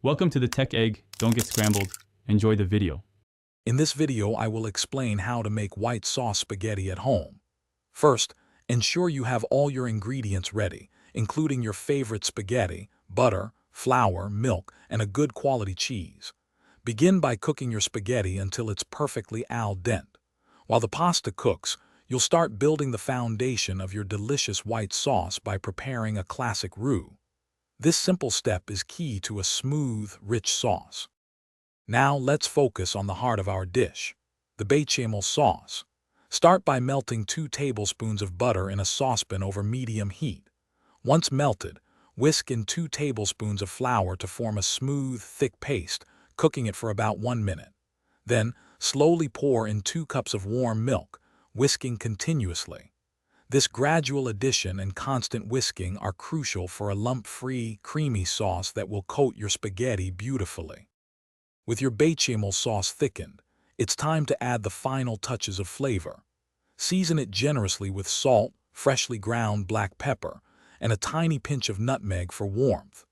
Welcome to the Tech Egg. Don't get scrambled. Enjoy the video. In this video, I will explain how to make white sauce spaghetti at home. First, ensure you have all your ingredients ready, including your favorite spaghetti, butter, flour, milk, and a good quality cheese. Begin by cooking your spaghetti until it's perfectly al dente. While the pasta cooks, you'll start building the foundation of your delicious white sauce by preparing a classic roux. This simple step is key to a smooth, rich sauce. Now let's focus on the heart of our dish, the bechamel sauce. Start by melting 2 tablespoons of butter in a saucepan over medium heat. Once melted, whisk in 2 tablespoons of flour to form a smooth, thick paste, cooking it for about 1 minute. Then, slowly pour in 2 cups of warm milk, whisking continuously. This gradual addition and constant whisking are crucial for a lump-free, creamy sauce that will coat your spaghetti beautifully. With your bechamel sauce thickened, it's time to add the final touches of flavor. Season it generously with salt, freshly ground black pepper, and a tiny pinch of nutmeg for warmth.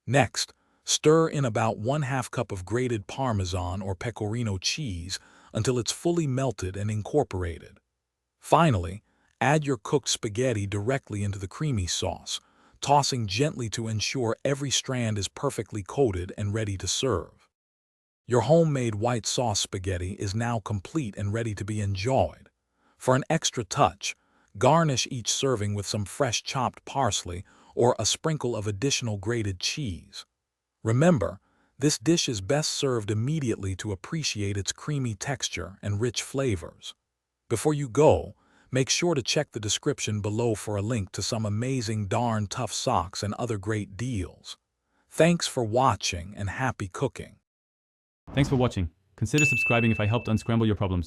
Next, stir in about 1/2 cup of grated Parmesan or Pecorino cheese until it's fully melted and incorporated. Finally, add your cooked spaghetti directly into the creamy sauce, tossing gently to ensure every strand is perfectly coated and ready to serve. Your homemade white sauce spaghetti is now complete and ready to be enjoyed. For an extra touch, garnish each serving with some fresh chopped parsley or a sprinkle of additional grated cheese. Remember, this dish is best served immediately to appreciate its creamy texture and rich flavors. Before you go, make sure to check the description below for a link to some amazing darn tough socks and other great deals. Thanks for watching and happy cooking. Thanks for watching. Consider subscribing if I helped unscramble your problems.